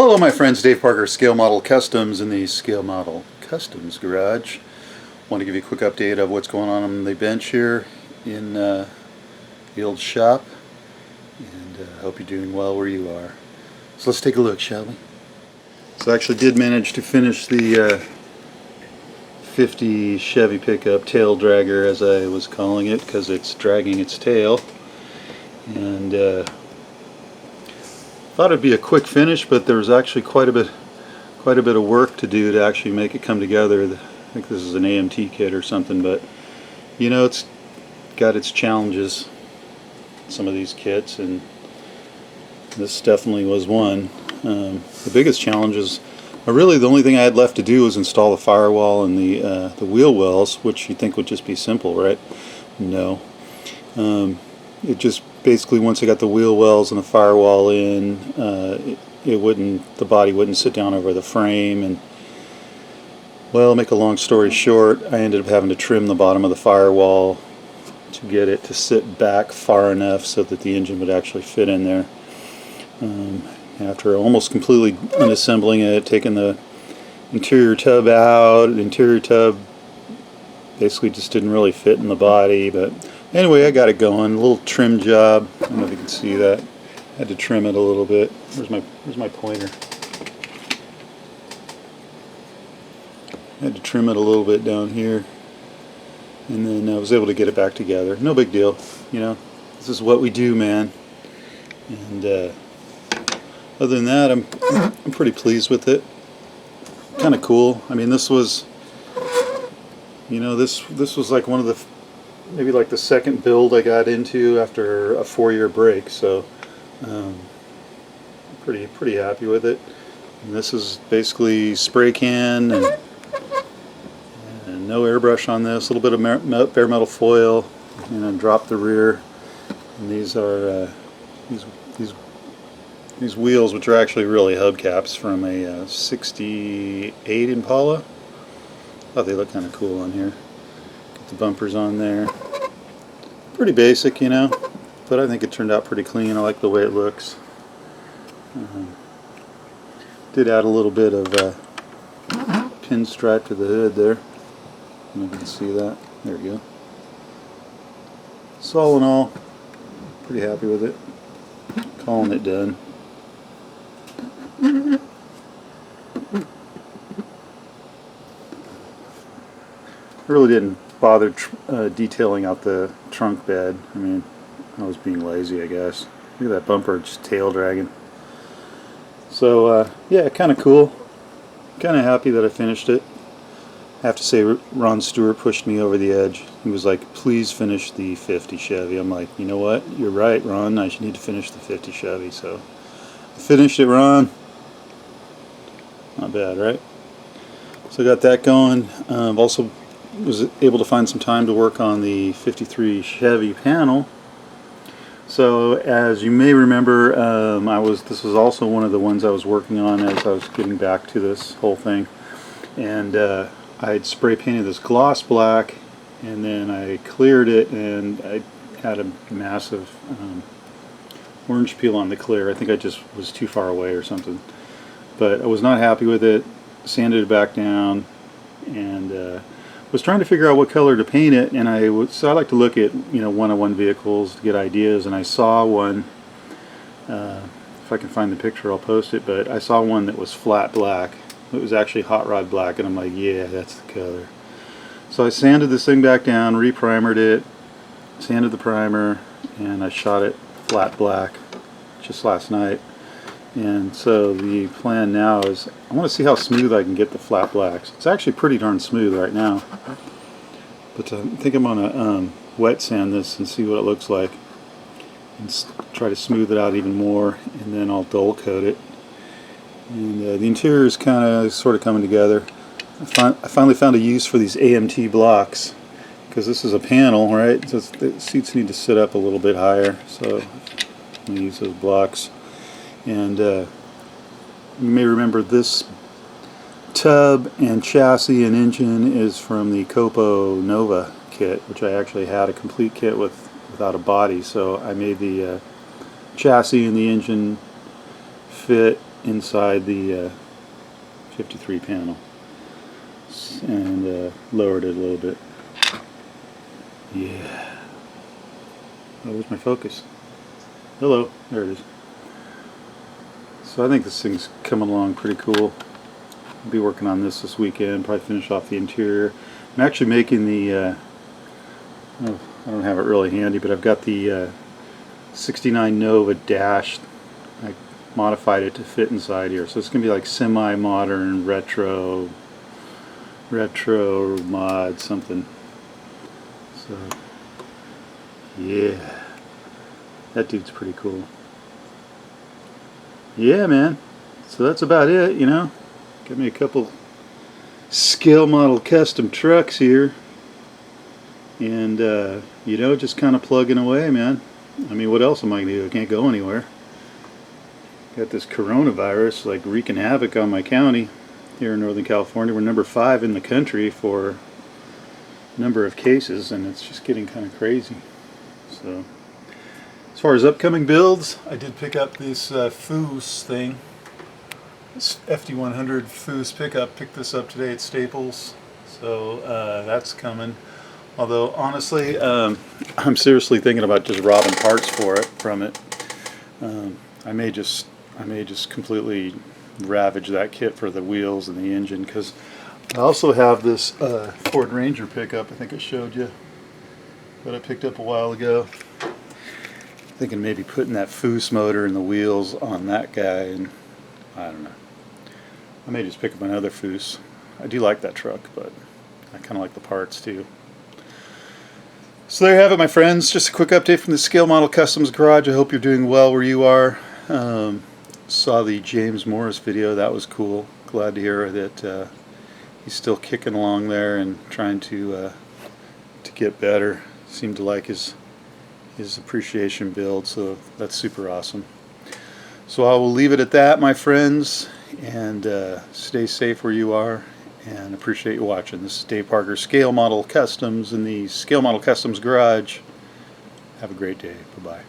Hello my friends, Dave Parker, Scale Model Customs in the Scale Model Customs garage. Want to give you a quick update of what's going on the bench here in the old shop, and I hope you're doing well where you are. So let's take a look, shall we? So I actually did manage to finish the 50 Chevy pickup tail dragger, as I was calling it, because it's dragging its tail, and thought it'd be a quick finish, but there was actually quite a bit of work to do to actually make it come together. I think this is an AMT kit or something, but you know, it's got its challenges, some of these kits, and this definitely was one. The biggest challenge is really the only thing I had left to do was install the firewall and the wheel wells, which you'd think would just be simple, right? No. It just basically, once I got the wheel wells and the firewall in, the body wouldn't sit down over the frame, and well, make a long story short, I ended up having to trim the bottom of the firewall to get it to sit back far enough so that the engine would actually fit in there. After almost completely unassembling it, taking the interior tub out, the interior tub basically just didn't really fit in the body, but anyway, I got it going. A little trim job. I don't know if you can see that. I had to trim it a little bit. Where's my pointer? I had to trim it a little bit down here, and then I was able to get it back together. No big deal, you know. This is what we do, man. And other than that, I'm pretty pleased with it. Kind of cool. I mean, this was, you know, this was like one of the, maybe like the second build I got into after a 4-year break, so pretty happy with it. And this is basically spray can and no airbrush on this. A little bit of bare metal foil, and then drop the rear. And these are these wheels, which are actually really hubcaps from a 68 Impala. Thought they look kind of cool on here. Get the bumpers on there. Pretty basic, you know, but I think it turned out pretty clean. I like the way it looks. Did add a little bit of pinstripe to the hood there. I don't know if you can see that. There we go. So all in all, pretty happy with it. Calling it done. I really didn't bother detailing out the trunk bed. I mean, I was being lazy, I guess. Look at that bumper, just tail dragging. So yeah, kind of cool. Kind of happy that I finished it. I have to say, Ron Stewart pushed me over the edge. He was like, please finish the 50 Chevy. I'm like, you know what, you're right, Ron, I should need to finish the 50 Chevy. So I finished it, Ron. Not bad, right? So I got that going. Also was able to find some time to work on the 53 Chevy panel. So as you may remember, this was also one of the ones I was working on as I was getting back to this whole thing, and I had spray painted this gloss black, and then I cleared it, and I had a massive orange peel on the clear. I think I just was too far away or something, but I was not happy with it. Sanded it back down, and was trying to figure out what color to paint it, and so I like to look at, you know, one-on-one vehicles to get ideas, and I saw one, if I can find the picture I'll post it, but I saw one that was flat black. It was actually hot rod black, and I'm like, yeah, that's the color. So I sanded this thing back down, re-primered it, sanded the primer, and I shot it flat black just last night. And so the plan now is I want to see how smooth I can get the flat blacks. It's actually pretty darn smooth right now, but I think I'm going to wet sand this and see what it looks like, and try to smooth it out even more, and then I'll dull coat it. And the interior is kind of sort of coming together. I finally found a use for these AMT blocks, because this is a panel, right? So the seats need to sit up a little bit higher, so I'm going to use those blocks. And you may remember this tub and chassis and engine is from the Copo Nova kit, which I actually had a complete kit without a body. So I made the chassis and the engine fit inside the 53 panel and lowered it a little bit. Yeah. Oh, where's my focus? Hello. There it is. So I think this thing's coming along pretty cool. I'll be working on this weekend, probably finish off the interior. I'm actually making the, oh, I don't have it really handy, but I've got the 69 Nova dash. I modified it to fit inside here. So it's going to be like semi-modern, retro mod something. So, yeah. That dude's pretty cool. Yeah, man. So that's about it, you know. Got me a couple scale model custom trucks here. And, you know, just kind of plugging away, man. I mean, what else am I going to do? I can't go anywhere. Got this coronavirus, like, wreaking havoc on my county here in Northern California. We're number 5 in the country for number of cases, and it's just getting kind of crazy. So, as far as upcoming builds, I did pick up this Foos thing. This FD100 Foos pickup. Picked this up today at Staples. So that's coming. Although honestly, I'm seriously thinking about just robbing parts for it from it. I may just completely ravage that kit for the wheels and the engine, because I also have this Ford Ranger pickup. I think I showed you that I picked up a while ago. Thinking maybe putting that Foos motor and the wheels on that guy, and I don't know. I may just pick up another Foos. I do like that truck, but I kind of like the parts too. So there you have it, my friends. Just a quick update from the Scale Model Customs garage. I hope you're doing well where you are. Saw the James Morris video. That was cool. Glad to hear that he's still kicking along there and trying to get better. Seemed to like his appreciation build, so that's super awesome. So I will leave it at that, my friends, and stay safe where you are, and appreciate you watching. This is Dave Parker, Scale Model Customs in the Scale Model Customs garage. Have a great day. Bye-bye.